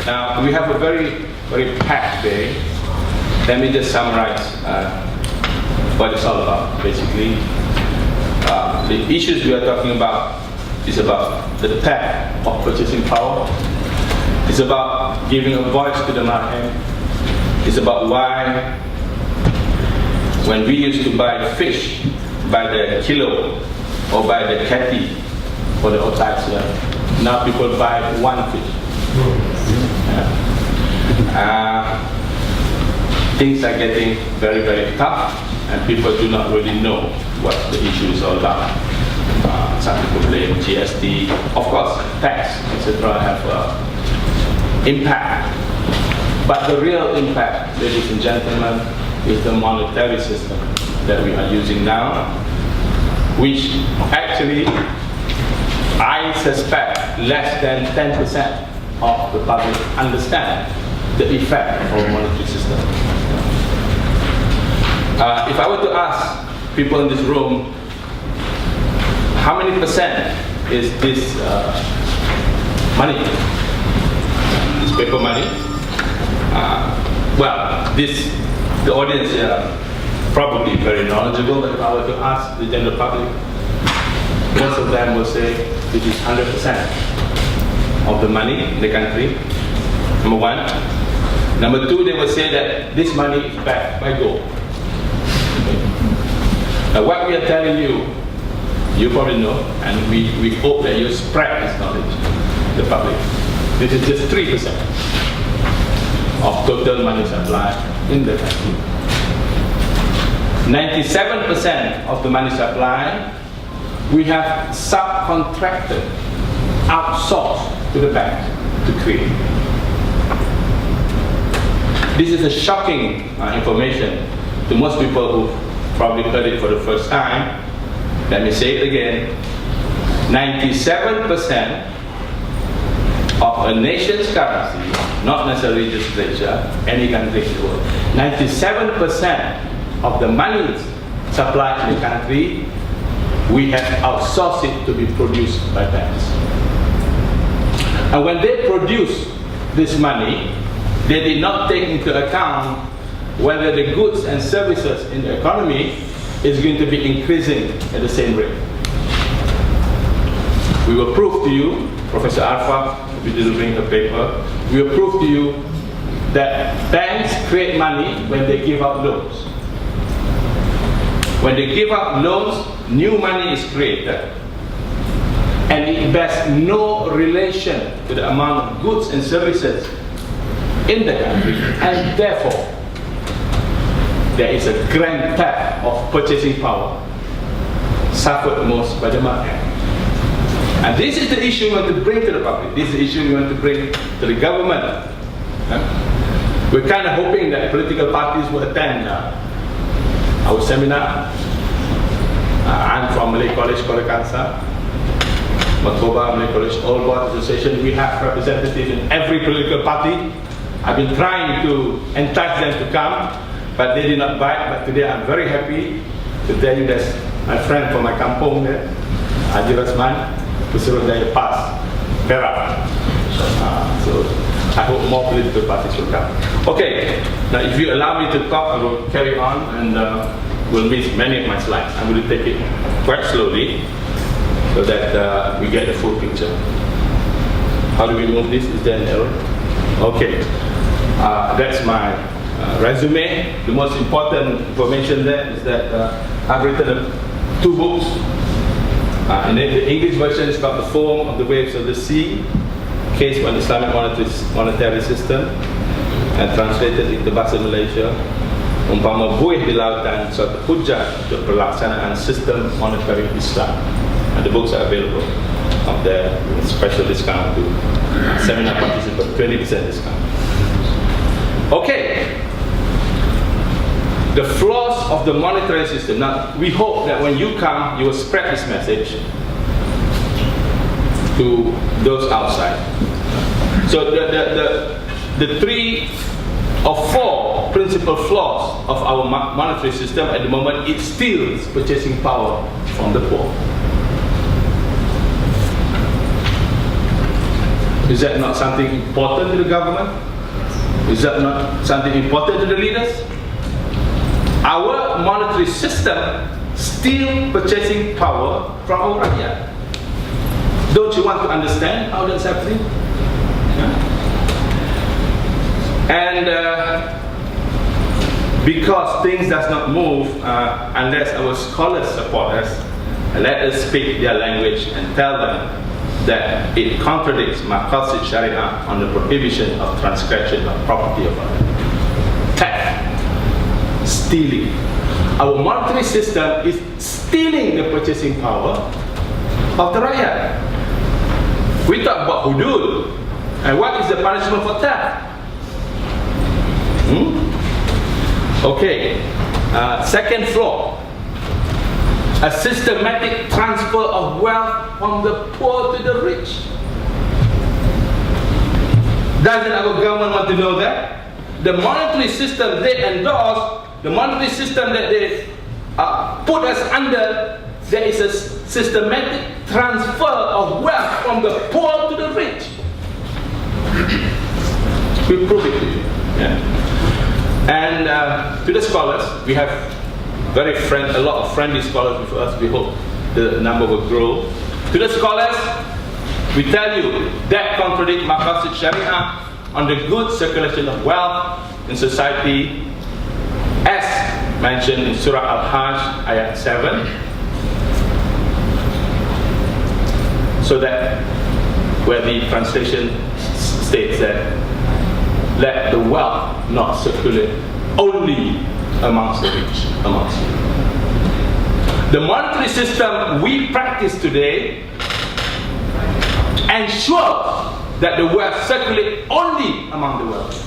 Now, we have a very, very packed day. Let me just summarize what it's all about, basically. The issues we are talking about is about the theft of purchasing power. It's about giving a voice to the market. It's about why, when we used to buy fish by the kilo or by the kati or the otais, now people buy one fish. Things are getting very, very tough, and people do not really know what the issue is all about. Some people blame GST, of course, tax, etc. have impact. But the real impact, ladies and gentlemen, is the monetary system that we are using now, which actually, I suspect, less than 10% of the public understand the effect of our monetary system. If I were to ask people in this room, how many percent is this money, this paper money? Well, the audience here probably very knowledgeable, but if I were to ask the general public, most of them will say this is 100% of the money in the country, number one. Number two, they will say that this money is backed by gold. Now, what we are telling you, you probably know, and we hope that you spread this knowledge to the public. This is just 3% of total money supply in the country. 97% of the money supply we have subcontracted, outsourced to the bank to create. This is a shocking information to most people who probably heard it for the first time. Let me say it again. 97% of a nation's currency, not necessarily just Malaysia, any country in the world, 97% of the money supplied in the country, we have outsourced it to be produced by banks. And when they produce this money, they did not take into account whether the goods and services in the economy is going to be increasing at the same rate. We will prove to you, Professor Arfa, if you didn't bring the paper, we will prove to you that banks create money when they give out loans. When they give out loans, new money is created, and it bears no relation to the amount of goods and services in the country, and therefore there is a grand theft of purchasing power suffered most by the market. And this is the issue we want to bring to the public. This is the issue we want to bring to the government. We're kind of hoping that political parties will attend our seminar. I'm from Malay College, Kolakansa, Makoba, Malay College All Board Association. We have representatives in every political party. I've been trying to entice them to come, but they did not bite. But today I'm very happy to tell you that my friend from my kampung there, Aziz, Pesuruh Daya Pas, Perak. So I hope more political parties will come. Okay, now if you allow me to talk, I will carry on and will miss many of my slides. I'm going to take it quite slowly so that we get the full picture. How do we move this? Is there an error? Okay, that's my resume. The most important information there is that I've written 2 books. And the English version is called The Foam of the Waves of the Sea, Case for an Islamic Monetary System, and translated into Bahasa Malaysia, Umpama Buih di Lautan, suatu hujah untuk pelaksanaan sistem monetary Islam. And the books are available up there with special discount to seminar participants, 20% discount. Okay. The flaws of the monetary system. Now, we hope that when you come, you will spread this message to those outside. So the 3 or 4 principal flaws of our monetary system at the moment, it steals purchasing power from the poor. Is that not something important to the government? Is that not something important to the leaders? Our monetary system steals purchasing power from our rakyat. Don't you want to understand how that's happening? And because things does not move unless our scholars support us, let us speak their language and tell them that it contradicts Maqasid Sharia on the prohibition of transgression of property of others. Theft, stealing. Our monetary system is stealing the purchasing power of the rakyat. We talk about hudud, and what is the punishment for theft? Okay, second floor. A systematic transfer of wealth from the poor to the rich. Doesn't our government want to know that? The monetary system they endorse, the monetary system that they put us under, there is a systematic transfer of wealth from the poor to the rich. We prove it to you. Yeah. And to the scholars, we have a lot of friendly scholars with us. We hope the number will grow. To the scholars, we tell you that contradicts Maqasid Sharia on the good circulation of wealth in society, as mentioned in Surah Al-Hajj, ayat 7. So that, where the translation states that, let the wealth not circulate only amongst the rich, amongst you. The monetary system we practice today ensures that the wealth circulate only among the wealthy.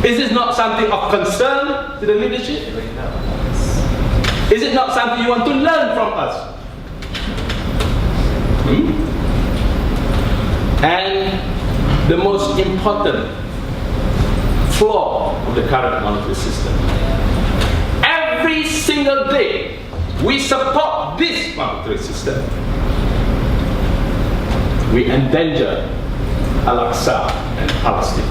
Is this not something of concern to the leadership? Is it not something you want to learn from us? And the most important flaw of the current monetary system. Every single day, we support this monetary system. We endanger Al-Aqsa and Palestine.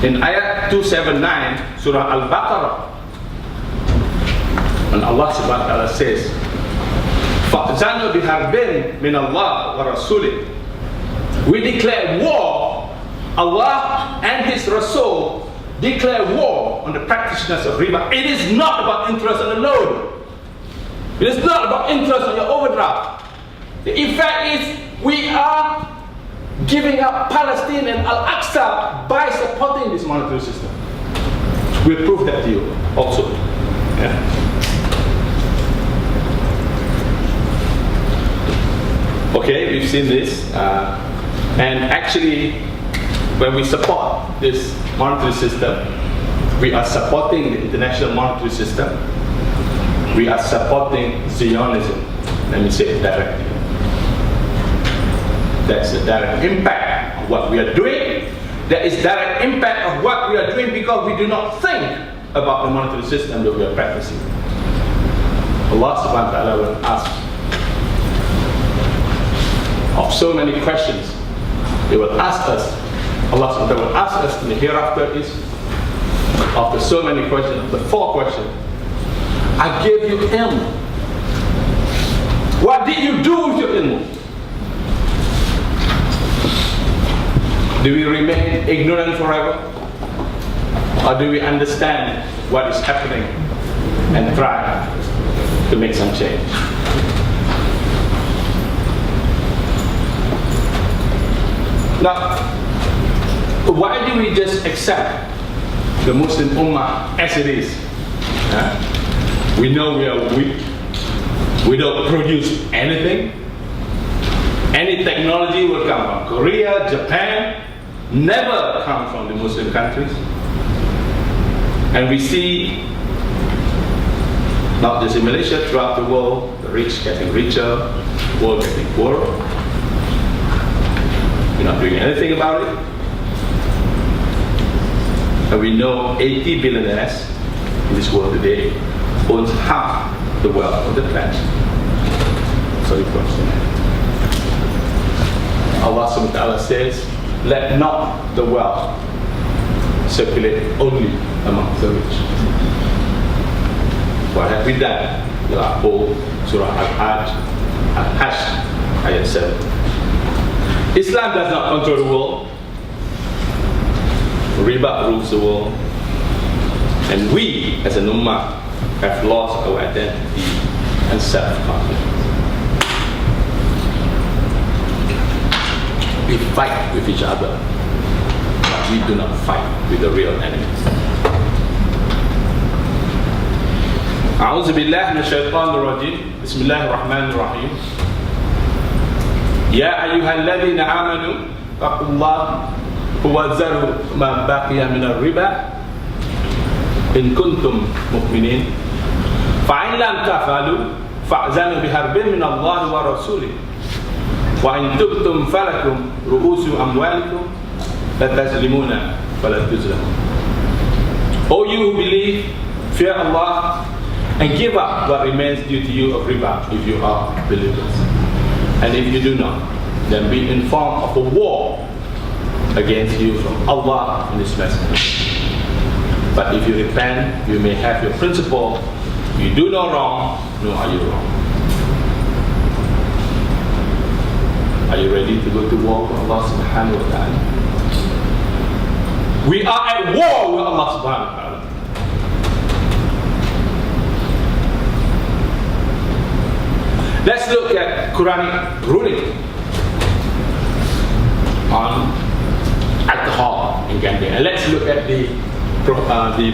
In ayat 279, Surah Al-Baqarah, when Allah subhanahu wa ta'ala says, فَأْزَانُوا بِحَرْبٍ مِنَ اللَّهِ وَرَسُولِهِ. We declare war. Allah and His Rasul declare war on the practitioners of riba. It is not about interest on the loan. It is not about interest on your overdraft. The effect is we are giving up Palestine and Al-Aqsa by supporting this monetary system. We'll prove that to you also. Yeah. Okay, we've seen this. And actually, when we support this monetary system, we are supporting the international monetary system. We are supporting Zionism. Let me say it directly. That's the direct impact of what we are doing. That is direct impact of what we are doing because we do not think about the monetary system that we are practicing. Allah subhanahu wa ta'ala will ask of so many questions. They will ask us, Allah subhanahu wa ta'ala will ask us in the hereafter is, after so many questions, the 4 questions, I gave you ilm. What did you do with your ilm? Do we remain ignorant forever? Or do we understand what is happening and try to make some change? Now, why do we just accept the Muslim Ummah as it is? We know we are weak. We don't produce anything. Any technology will come from Korea, Japan, never come from the Muslim countries. And we see, not just in Malaysia, throughout the world, the rich getting richer, the world getting poorer. We're not doing anything about it. And we know 80 billionaires in this world today owns half the wealth of the planet. Sorry for that. Allah subhanahu wa ta'ala says, let not the wealth circulate only among the rich. What have we done? You are told Surah Al-Hajj, ayat 7. Islam does not control the world. Riba rules the world. And we, as an ummah, have lost our identity and self-confidence. We fight with each other, but we do not fight with the real enemy. أعوذ بالله من الشيطان الرجيم. بسم الله الرحمن الرحيم. يا أيها الذين آمنوا اتقوا الله وذروا ما بقي من الربا إن كنتم مؤمنين فإن لم تفعلوا فأذنوا بحرب من الله ورسوله وإن تبتم فلكم رؤوس أموالكم لا تظلمون ولا تظلمون. O you who believe, fear Allah and give up what remains due to you of riba if you are believers. And if you do not, then be informed of a war against you from Allah and His Messenger. But if you repent, you may have your principle. You do no wrong, nor are you wrong. Are you ready to go to war with Allah subhanahu wa ta'ala? We are at war with Allah subhanahu wa ta'ala. Let's look at Quranic ruling on alcohol and gambling. And let's look at the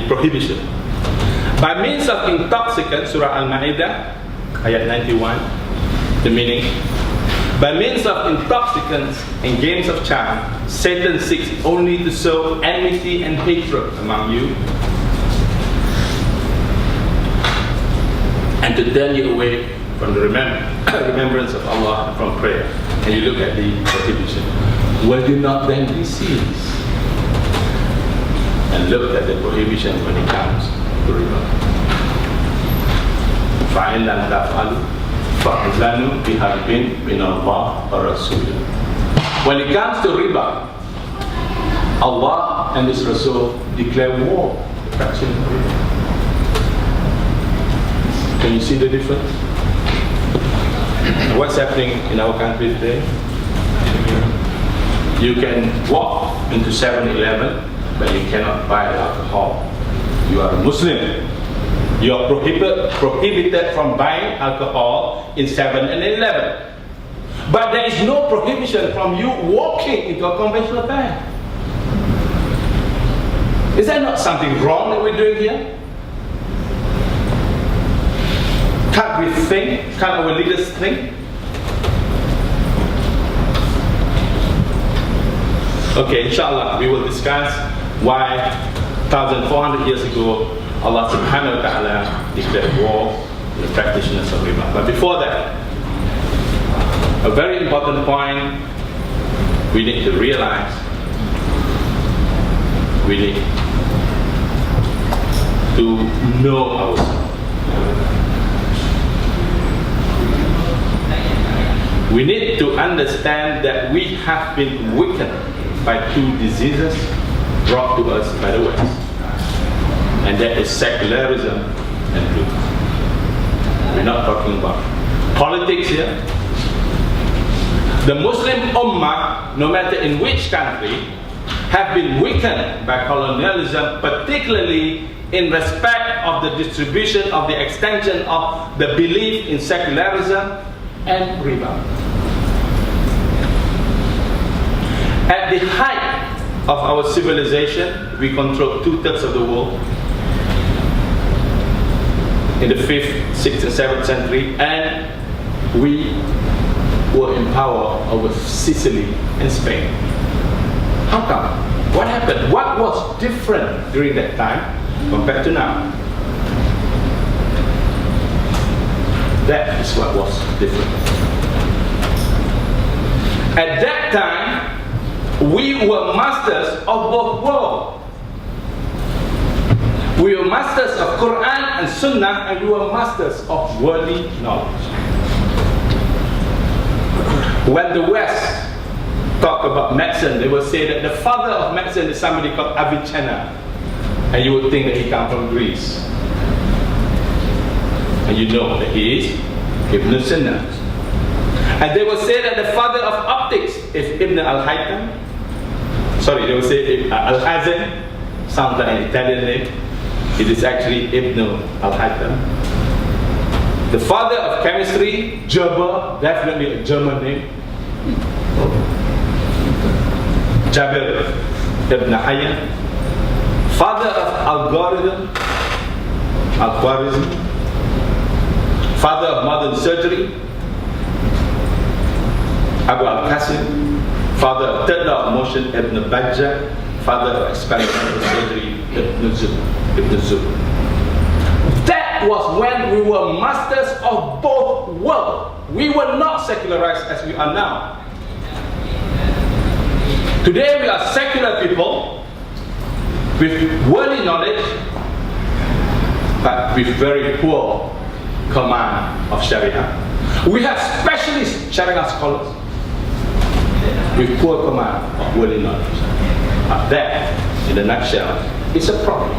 prohibition. By means of intoxicants, Surah Al-Ma'idah, ayat 91, the meaning. By means of intoxicants and games of charm, Satan seeks only to sow enmity and hatred among you and to turn you away from the remembrance of Allah and from prayer. And you look at the prohibition. Will you not then be seized? And look at the prohibition when it comes to riba. فَإِنْ لَمْ تَفْعَلُوا فَأَذَنُوا بِحَرْبٍ مِنَ اللَّهِ وَرَسُولِهِ. When it comes to riba, Allah and His Rasul declare war to practicing riba. Can you see the difference? What's happening in our country today? You can walk into 7-Eleven, but you cannot buy alcohol. You are a Muslim. You are prohibited from buying alcohol in 7-Eleven. But there is no prohibition from you walking into a conventional bank. Is that not something wrong that we're doing here? Can't we think? Can't our leaders think? Okay, inshallah, we will discuss why 1,400 years ago Allah subhanahu wa ta'ala declared war on the practitioners of riba. But before that, a very important point we need to realize, we need to know ourselves. We need to understand that we have been weakened by two diseases brought to us by the West, and that is secularism and truth. We're not talking about politics here. The Muslim Ummah, no matter in which country, have been weakened by colonialism, particularly in respect of the distribution of the extension of the belief in secularism and riba. At the height of our civilization, we controlled 2/3 of the world in the 5th, 6th and 7th century, and we were in power over Sicily and Spain. How come? What happened? What was different during that time compared to now? That is what was different. At that time, we were masters of both worlds. We were masters of Quran and Sunnah, and we were masters of worldly knowledge. When the West talk about medicine, they will say that the father of medicine is somebody called Avicenna, and you would think that he comes from Greece. And you know that he is Ibn Sina. And they will say that the father of optics is Ibn al-Haytham. Sorry, they will say al-Hazan, sounds like an Italian name. It is actually Ibn al-Haytham. The father of chemistry, Gerber, definitely a German name. Jabir ibn Hayyan. Father of algorithm, Al-Khwarizm. Father of modern surgery, Abu al-Qasim. Father of third law of motion, Ibn Bajjah. Father of experimental surgery, Ibn Zub. That was when we were masters of both worlds. We were not secularized as we are now. Today we are secular people with worldly knowledge, but with very poor command of Sharia. We have specialist Sharia scholars with poor command of worldly knowledge. That, in a nutshell, is a problem.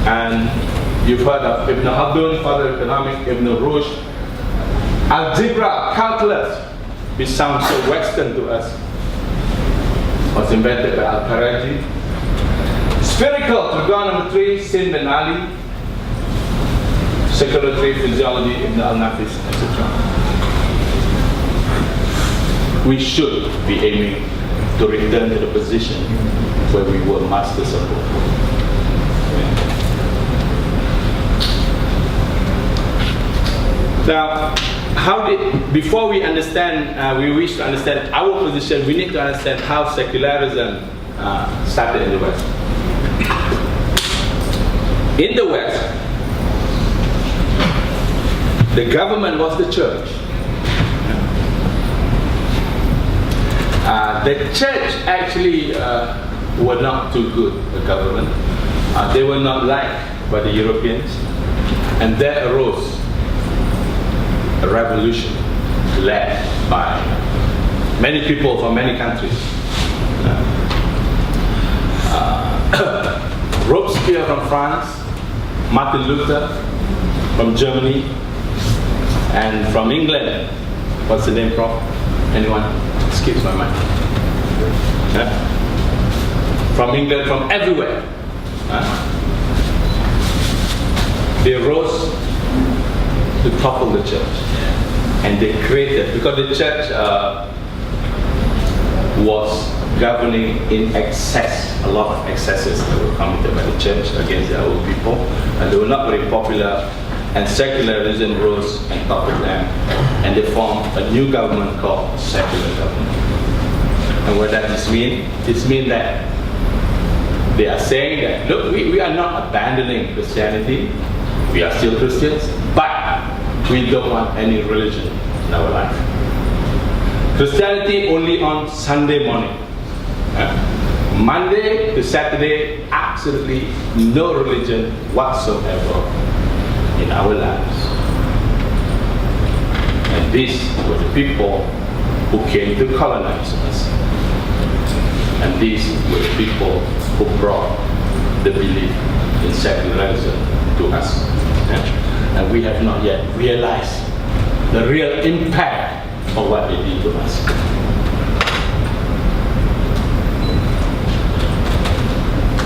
And you've heard of Ibn Abdul, father of economics, Ibn Rushd. Algebra, calculus, which sounds so Western to us, was invented by Al-Karaji. Spherical trigonometry, Sin bin Ali. Circulatory physiology, Ibn al-Nafis, etc. We should be aiming to return to the position where we were masters of both. Now, before we understand, we wish to understand our position, we need to understand how secularism started in the West. In the West, the government was the church. The church actually were not too good, the government. They were not liked by the Europeans. And there arose a revolution led by many people from many countries. Robespierre from France, Martin Luther from Germany, and from England. What's the name, Prof? Anyone? Skips my mind. From England, from everywhere. They rose to topple the church. And they created, because the church was governing in excess, a lot of excesses that were committed by the church against their own people, and they were not very popular, and secularism rose and toppled them, and they formed a new government called secular government. And what does this mean? This means that they are saying that, look, we are not abandoning Christianity, we are still Christians, but we don't want any religion in our life. Christianity only on Sunday morning. Monday to Saturday, absolutely no religion whatsoever in our lives. And these were the people who came to colonize us. And these were the people who brought the belief in secularism to us. And we have not yet realized the real impact of what they did to us.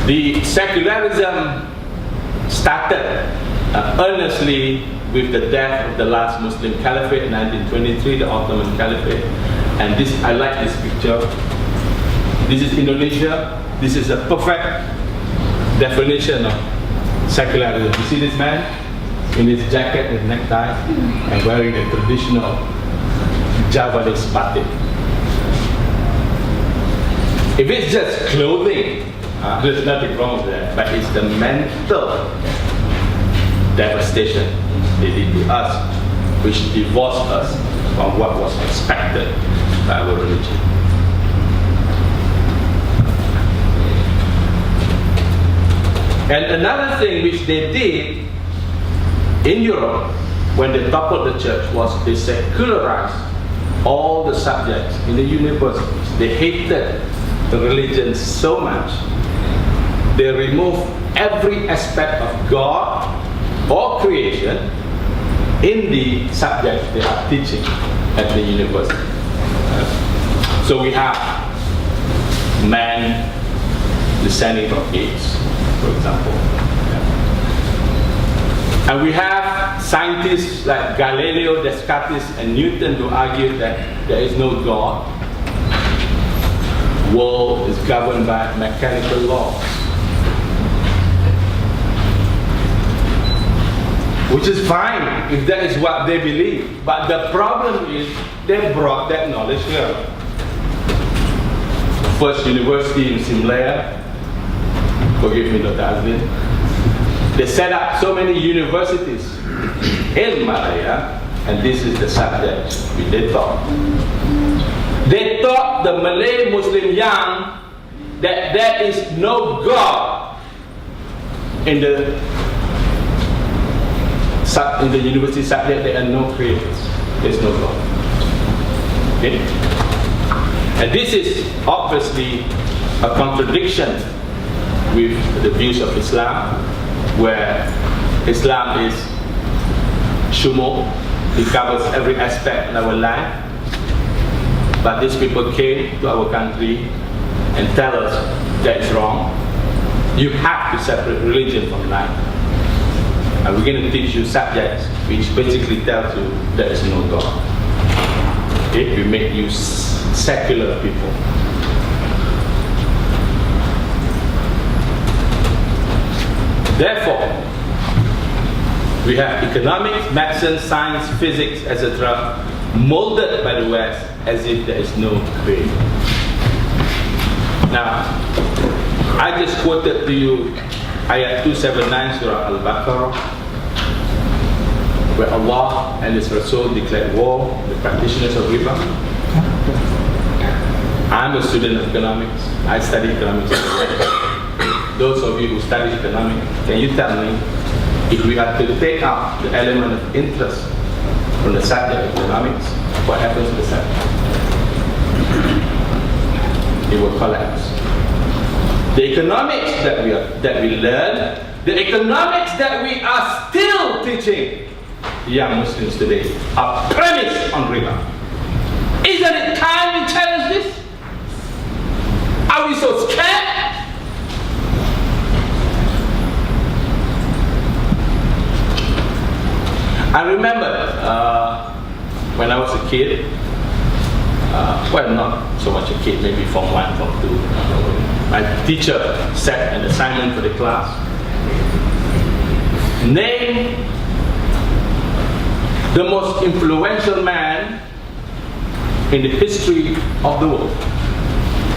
The secularism started earnestly with the death of the last Muslim caliphate in 1923, the Ottoman Caliphate. And this, I like this picture. This is Indonesia. This is a perfect definition of secularism. You see this man in his jacket and necktie and wearing the traditional Javanese batik. If it's just clothing, there's nothing wrong with that, but it's the mental devastation they did to us, which divorced us from what was expected by our religion. And another thing which they did in Europe when they toppled the church was they secularized all the subjects in the universities. They hated the religion so much. They removed every aspect of God or creation in the subject they are teaching at the university. So we have man descending from apes, for example. And we have scientists like Galileo, Descartes, and Newton who argue that there is no God. The world is governed by mechanical laws. Which is fine if that is what they believe. But the problem is they brought that knowledge here. First University in Malaya, forgive me, Dr. Aziz. They set up so many universities in Malaya, and this is the subject they taught. They taught the Malay Muslim young that there is no God in the university subject. There are no creators. There's no God. Okay? And this is obviously a contradiction with the views of Islam, where Islam is shumul, it covers every aspect in our life. But these people came to our country and tell us that is wrong. You have to separate religion from life. And we're going to teach you subjects which basically tells you there is no God. Okay? We make you secular people. Therefore, we have economics, medicine, science, physics, etc. molded by the West as if there is no creator. Now, I just quoted to you Ayat 279 Surah Al-Baqarah, where Allah and His Rasul declared war on the practitioners of riba. I'm a student of economics. I study economics. Those of you who study economics, can you tell me, if we are to take out the element of interest from the subject of economics, what happens to the subject? It will collapse. The economics that we learn, the economics that we are still teaching young Muslims today, are premised on riba. Isn't it time we challenge this? Are we so scared? I remember when I was a kid, well, not so much a kid, maybe Form 1, Form 2. My teacher set an assignment for the class. Name the most influential man in the history of the world.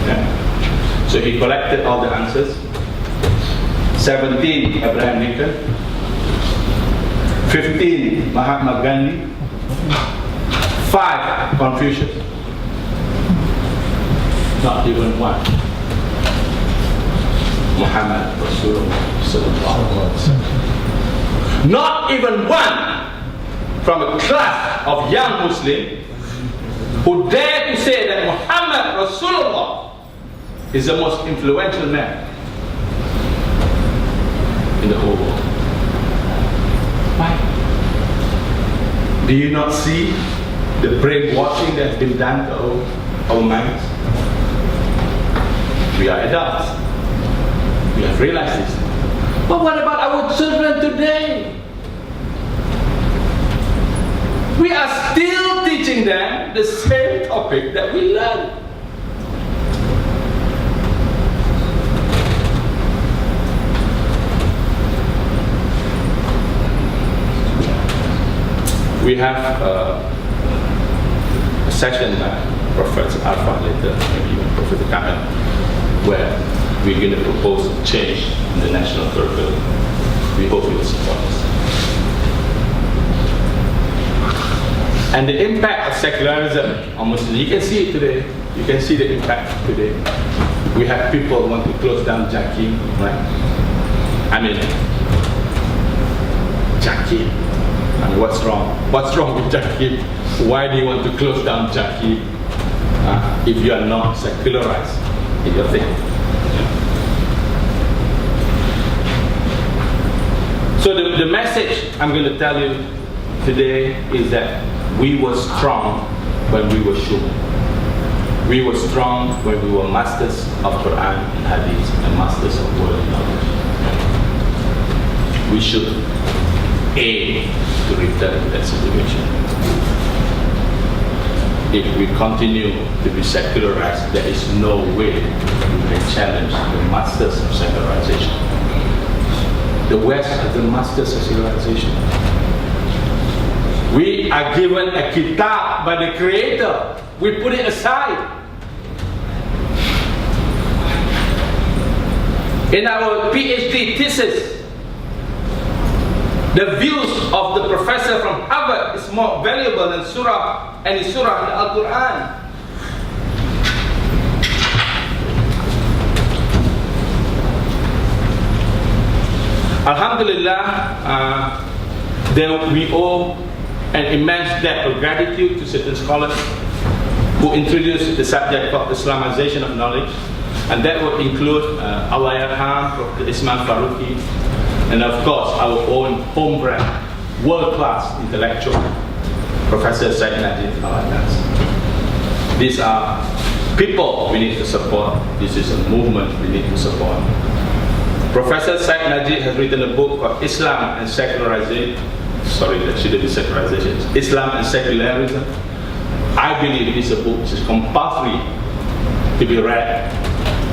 Yeah. So he collected all the answers. 17, Abraham Lincoln. 15, Mahatma Gandhi. 5, Confucius. Not even one. Muhammad Rasulullah. Not even one from a class of young Muslims who dare to say that Muhammad Rasulullah is the most influential man in the whole world. Why? Do you not see the brainwashing that has been done to our minds? We are adults. We have realized this. But what about our children today? We are still teaching them the same topic that we learned. We have a session Professor Alpha later, maybe even Professor Kamen, where we're going to propose a change in the national curriculum. We hope you will support us. And the impact of secularism on Muslims, you can see it today. You can see the impact today. We have people who want to close down Jaki, right? I mean, Jaki. I What's wrong? What's wrong with Zahid? Why do you want to close down Zahid if you are not secularized in your thing? So the message I'm going to tell you today is that we were strong when we were sure. We were strong when we were masters of Quran and Hadith and masters of world knowledge. We should aim to return to that situation. If we continue to be secularized, there is no way we can challenge the masters of secularization. The West are the masters of civilization. We are given a kitab by the Creator. We put it aside. In our PhD thesis, the views of the professor from Harvard is more valuable than any surah in the Al-Quran. Alhamdulillah, we owe an immense debt of gratitude to certain scholars who introduced the subject of Islamization of knowledge, and that would include Allah Yarham, Dr. Ismail Faruqi, and of course our own homebred, world-class intellectual, Professor Zahid Najib. These are people we need to support. This is a movement we need to support. Professor Zahid Najib has written a book called Islam and Secularization. Sorry, that shouldn't be secularization. Islam and Secularism. I believe it is a book which is compulsory to be read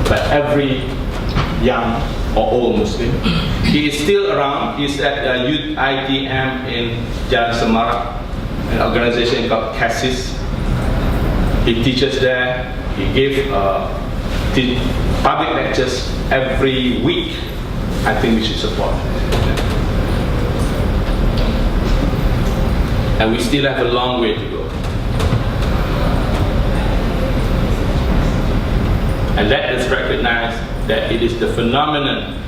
by every young or old Muslim. He is still around. He's at Youth ITM in Jalan Semarang, an organization called CASIS. He teaches there. He gives public lectures every week. I think we should support. And we still have a long way to go. And let us recognize that it is the phenomenon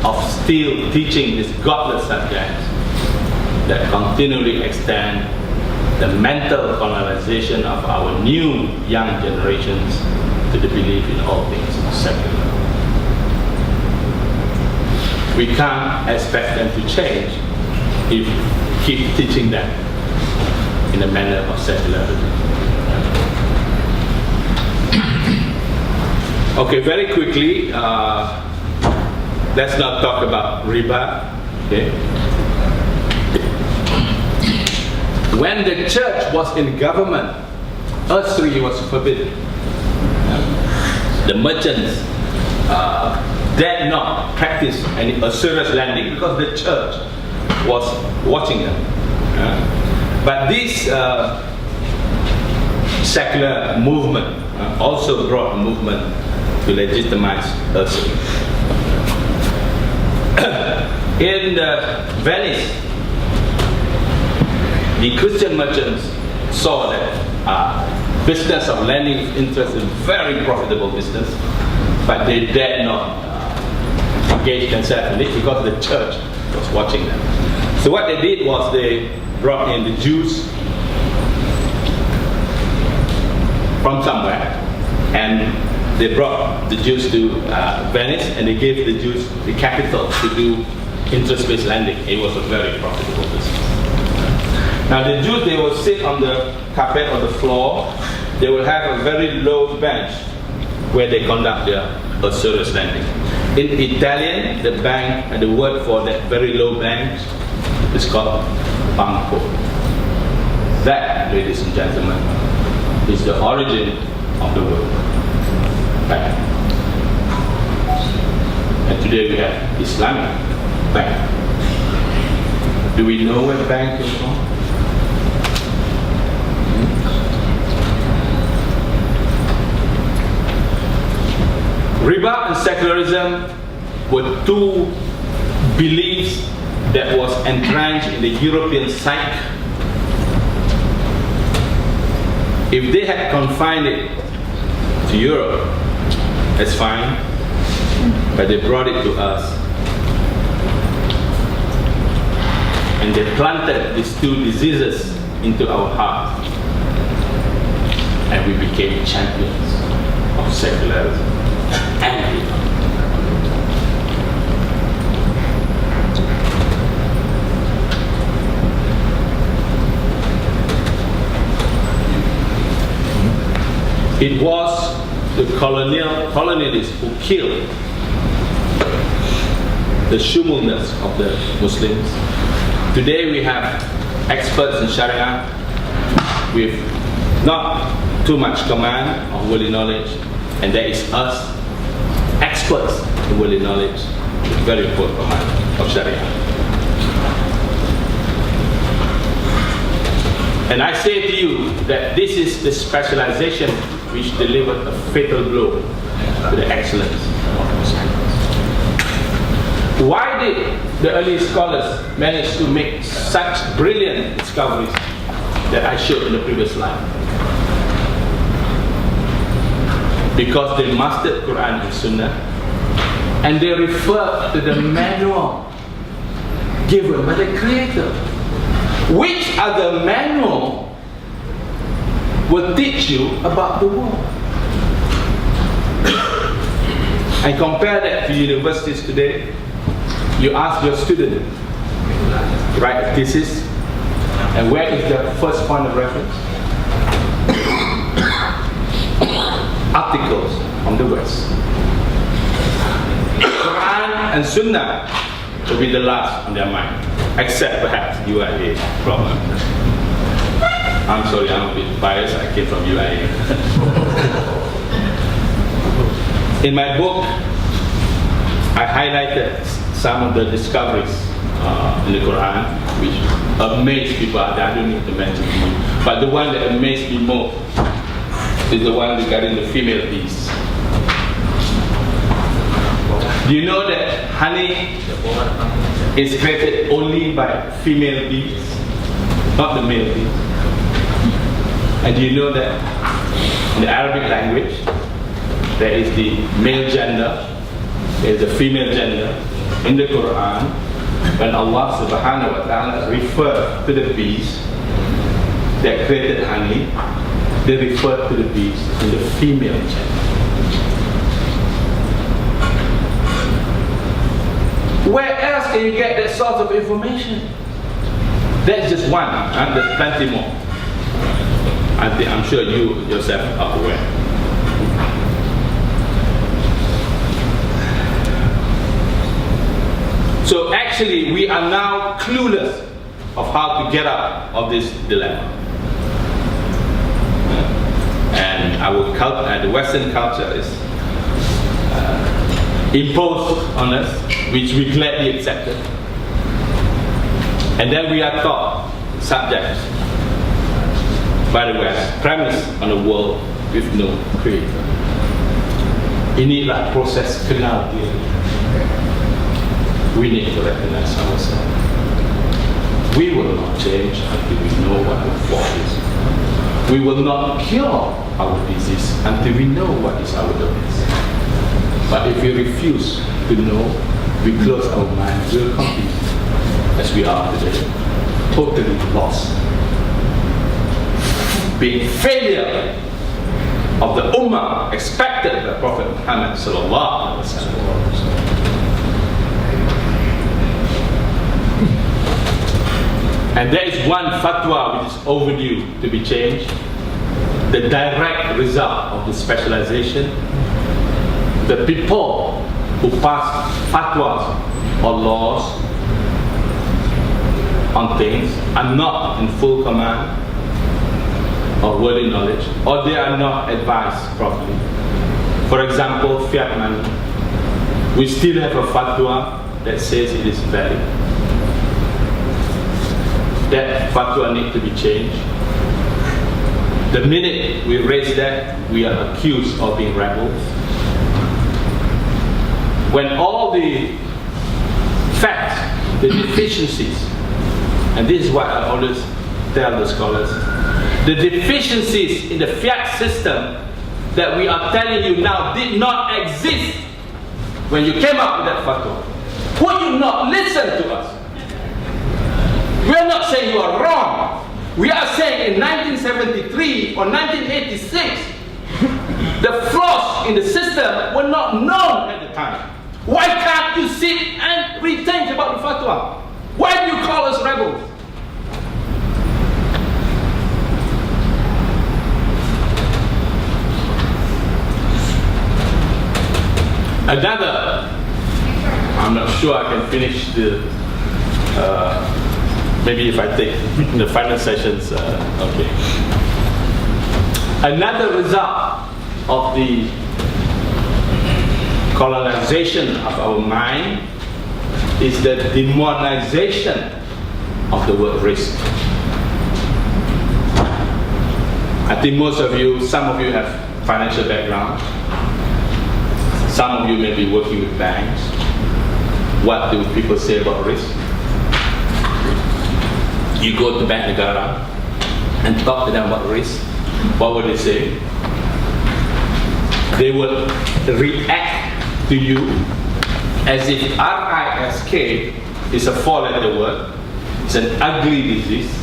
of still teaching this godless subject that continually extend the mental colonization of our new young generations to the belief in all things secular. We can't expect them to change if we keep teaching them in a manner of secularity. Okay, very quickly, let's not talk about riba. Okay. When the church was in government, usury was forbidden. The merchants dared not practice any usurious lending because the church was watching them. But this secular movement also brought a movement to legitimize usury. In Venice, the Christian merchants saw that business of lending interest is a very profitable business, but they dared not engage themselves in it because the church was watching them. So what they did was they brought in the Jews from somewhere, and they brought the Jews to Venice, and they gave the Jews the capital to do interest-based lending. It was a very profitable business. Now the Jews, they will sit on the carpet or the floor. They will have a very low bench where they conduct their usurious lending. In Italian, the bank and the word for that very low bench is called banco. That, ladies and gentlemen, is the origin of the word bank. And today we have Islamic bank. Do we know where the bank came from? Riba and secularism were two beliefs that was entrenched in the European psyche. If they had confined it to Europe, that's fine, but they brought it to us. And they planted these two diseases into our heart. And we became champions of secularism and freedom. It was the colonialists who killed the shumulness of the Muslims. Today we have experts in Sharia with not too much command of worldly knowledge, and there is us, experts in worldly knowledge, with very poor command of Sharia. And I say to you that this is the specialization which delivered a fatal blow to the excellence of Muslims. Why did the early scholars manage to make such brilliant discoveries that I showed in the previous slide? Because they mastered Quran and Sunnah, and they referred to the manual given by the Creator. Which other manual will teach you about the world? And compare that to universities today. You ask your student to write a thesis, and where is the first point of reference? Articles from the West. Quran and Sunnah will be the last on their mind, except perhaps UIA problem. I'm sorry, I'm a bit biased, I came from UIA. In my book, I highlighted some of the discoveries in the Quran which amazed people. I don't need to mention to you, but the one that amazed me more is the one regarding the female bees. Do you know that honey is created only by female bees, not the male bees? And do you know that in the Arabic language there is the male gender, there is the female gender. In the Quran, when Allah subhanahu wa ta'ala referred to the bees that created honey, they referred to the bees in the female gender. Where else can you get that sort of information? That's just one, and there's plenty more. I'm sure you yourself are aware. So actually, we are now clueless of how to get out of this dilemma. And the Western culture is imposed on us, which we gladly accepted. And then we are taught subjects by the West, premised on a world with no creator. Inilah proses kenal diri. We need to recognize ourselves. We will not change until we know what our fault is. We will not cure our disease until we know what is our illness. But if we refuse to know, we close our mind, we'll continue as we are today, totally lost. Being failure of the Ummah expected by Prophet Muhammad sallallahu alaihi wasallam. And there is one fatwa which is overdue to be changed. The direct result of this specialization. The people who pass fatwas or laws on things are not in full command of worldly knowledge, or they are not advised properly. For example, fiat money. We still have a fatwa that says it is valid. That fatwa needs to be changed. The minute we raise that, we are accused of being rebels. When all the facts, the deficiencies, and this is what I always tell the scholars, the deficiencies in the fiat system that we are telling you now did not exist when you came up with that fatwa. Would you not listen to us? We are not saying you are wrong. We are saying in 1973 or 1986, the flaws in the system were not known at the time. Why can't you sit and rethink about the fatwa? Why do you call us rebels? Another, I'm not sure I can finish the, maybe if I take the final sessions, okay. Another result of the colonization of our mind is the demonization of the word risk. I think most of you, some of you have financial background. Some of you may be working with banks. What do people say about risk? You go to Bank Negara and talk to them about risk. What would they say? They will react to you as if RISK is a four-letter word. It's an ugly disease.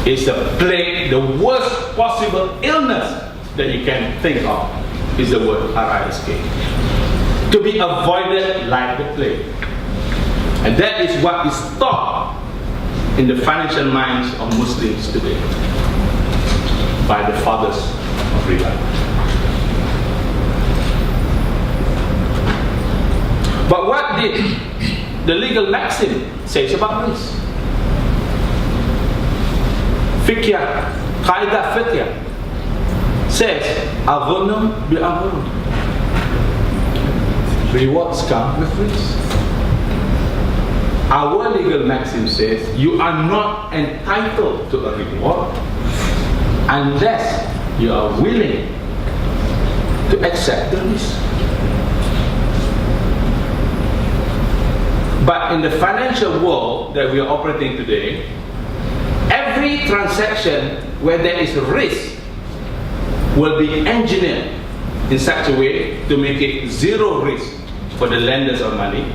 It's a plague. The worst possible illness that you can think of is the word RISK. To be avoided like the plague. And that is what is taught in the financial minds of Muslims today by the fathers of riba. But what did the legal maxim say about this? Fiqh, Qaidah Fiqh says, Aghnum bi-aghnum. Rewards come with risk. Our legal maxim says, you are not entitled to a reward unless you are willing to accept the risk. But in the financial world that we are operating today, every transaction where there is risk will be engineered in such a way to make it zero risk for the lenders of money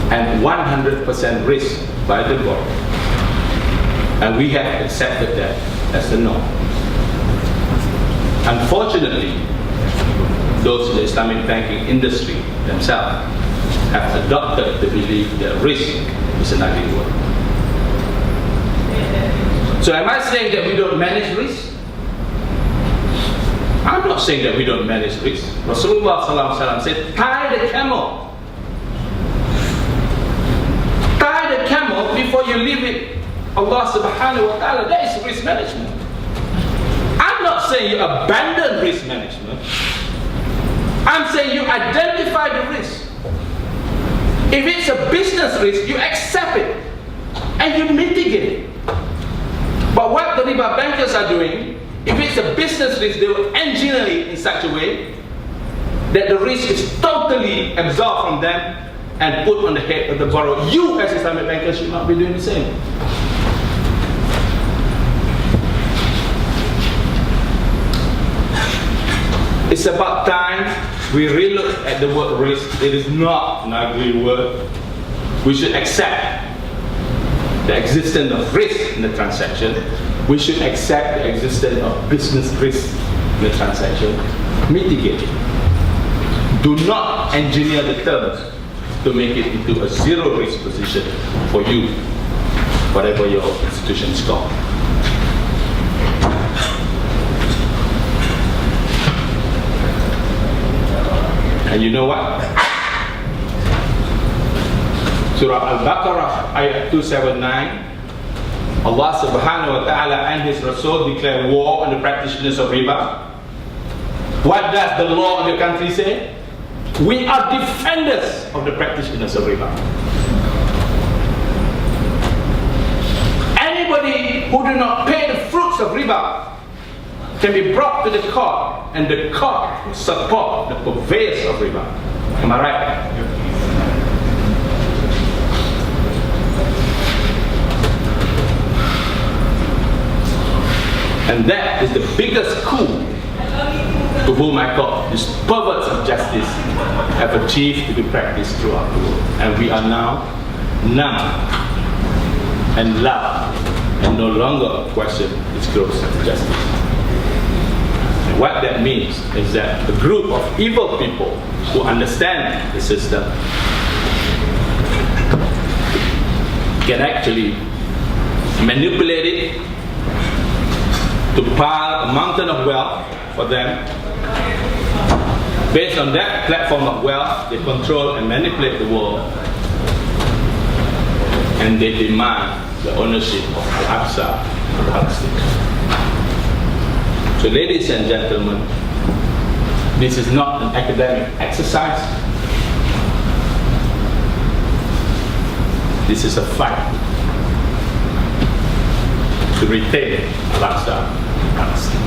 and 100% risk by the borrower. And we have accepted that as the norm. Unfortunately, those in the Islamic banking industry themselves have adopted the belief that risk is an ugly word. So am I saying that we don't manage risk? I'm not saying that we don't manage risk. Rasulullah ﷺ said, tie the camel. Tie the camel before you leave it. Allah subhanahu wa ta'ala, that is risk management. I'm not saying you abandon risk management. I'm saying you identify the risk. If it's a business risk, you accept it and you mitigate it. But what the riba bankers are doing, if it's a business risk, they will engineer it in such a way that the risk is totally absorbed from them and put on the head of the borrower. You as Islamic bankers should not be doing the same. It's about time we relook at the word risk. It is not an ugly word. We should accept the existence of risk in the transaction. We should accept the existence of business risk in the transaction. Mitigate it. Do not engineer the terms to make it into a zero risk position for you, whatever your institution is called. And you know what? Surah Al-Baqarah, ayat 279, Allah subhanahu wa ta'ala and His Rasul declare war on the practitioners of riba. What does the law of the country say? We are defenders of the practitioners of riba. Anybody who do not pay the fruits of riba can be brought to the court, and the court will support the purveyors of riba. Am I right? And that is the biggest coup to whom I call these perverts of justice have achieved to be practiced throughout the world. And we are now numb and love, and no longer question its gross justice. And what that means is that a group of evil people who understand the system can actually manipulate it to pile a mountain of wealth for them. Based on that platform of wealth, they control and manipulate the world, and they demand the ownership of Al-Aqsa and Palestine. So ladies and gentlemen, this is not an academic exercise. This is a fight to retain Al-Aqsa and Palestine.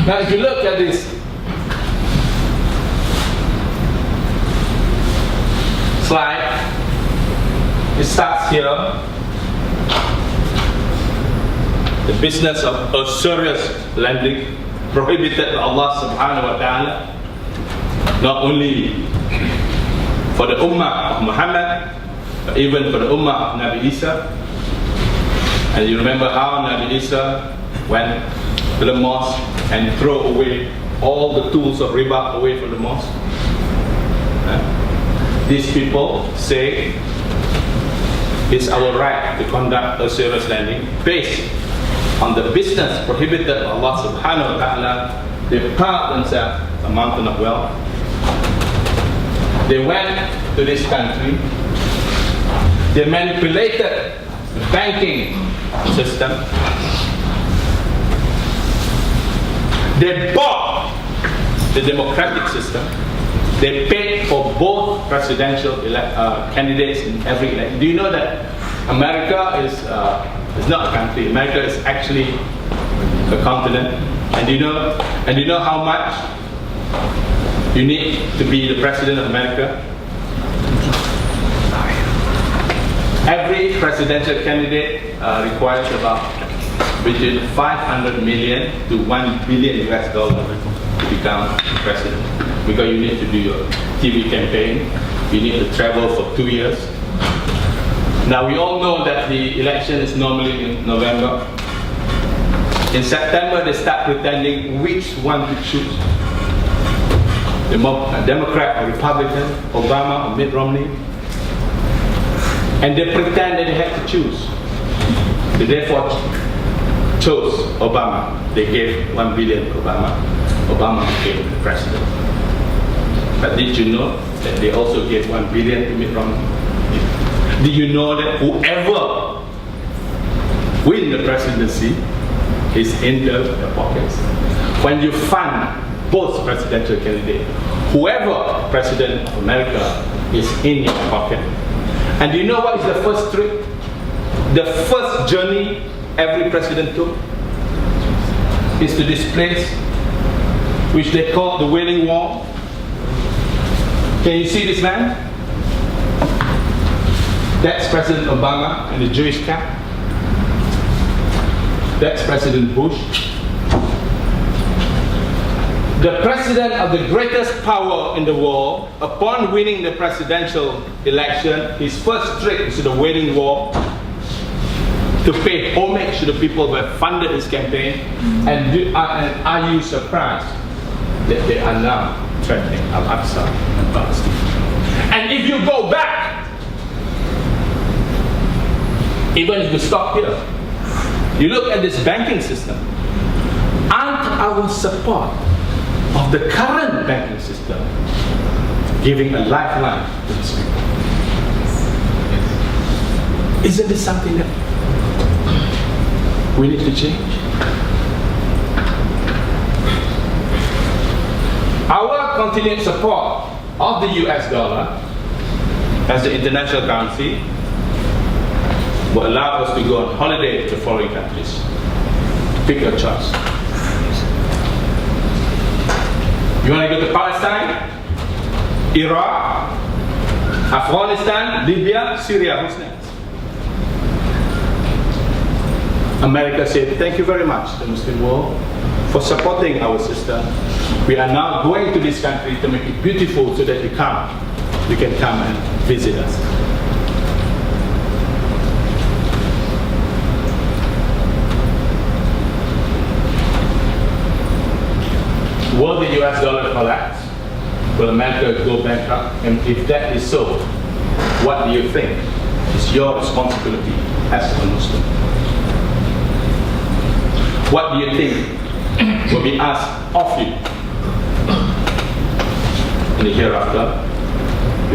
Now if you look at this slide, it starts here. The business of usurious lending prohibited by Allah subhanahu wa ta'ala, not only for the ummah of Muhammad, but even for the ummah of Nabi Isa. And you remember how Nabi Isa went to the mosque and threw away all the tools of riba away from the mosque. These people say it's our right to conduct usurious lending based on the business prohibited by Allah subhanahu wa ta'ala. They piled themselves a mountain of wealth. They went to this country. They manipulated the banking system. They bought the democratic system. They paid for both presidential candidates in every election. Do you know that America is not a country? America is actually a continent. And do you know how much you need to be the president of America? Every presidential candidate requires about between 500 million to 1 billion US dollars to become president. Because you need to do your TV campaign, you need to travel for 2 years. Now we all know that the election is normally in November. In September they start pretending which one to choose. A Democrat or Republican, Obama or Mitt Romney. And they pretend that they have to choose. They therefore chose Obama. They gave 1 billion to Obama. Obama became the president. But did you know that they also gave 1 billion to Mitt Romney? Did you know that whoever wins the presidency is in their pockets? When you fund both presidential candidates, whoever president of America is in your pocket. And do you know what is the first trick? The first journey every president took is to this place, which they call the Wailing Wall. Can you see this man? That's President Obama in the Jewish cap. That's President Bush. The president of the greatest power in the world, upon winning the presidential election, his first trip is to the Wailing Wall to pay homage to the people who have funded his campaign. And are you surprised that they are now threatening Al-Aqsa and Palestine? And if you go back, even if you stop here, you look at this banking system, aren't our support of the current banking system giving a lifeline to these people? Isn't this something that we need to change? Our continued support of the US dollar as the international currency will allow us to go on holiday to foreign countries. Pick your choice. You want to go to Palestine, Iraq, Afghanistan, Libya, Syria? Who's next? America said, thank you very much, the Muslim world, for supporting our sister. We are now going to this country to make it beautiful so that you can come and visit us. US dollar collapse? Will America go bankrupt? And if that is so, what do you think is your responsibility as a Muslim? What do you think will be asked of you in the hereafter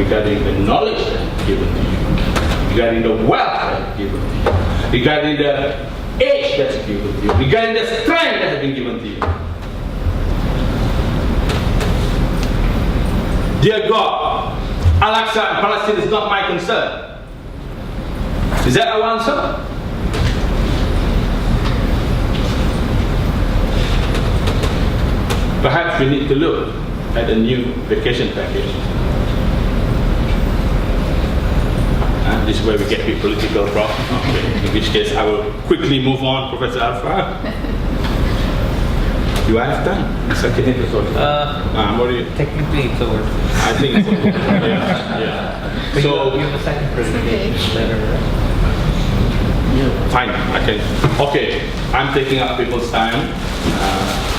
regarding the knowledge that is given to you, regarding the wealth that is given to you, regarding the age that is given to you, regarding the strength that has been given to you? Dear God, Al-Aqsa and Palestine is not my concern. Is that our answer? Perhaps we need to look at a new vacation package. This is where we get the political from. Okay. In which case, I will quickly move on, Professor Alpha. Do I have time? It's okay. I'm already. Technically, it's over. I think it's over. Yeah. But So you have a second presentation later, right? fine. Okay. I'm taking up people's time.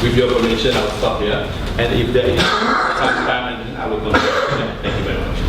With your permission, I will stop here. And if there is some time, I will continue. Thank you very much.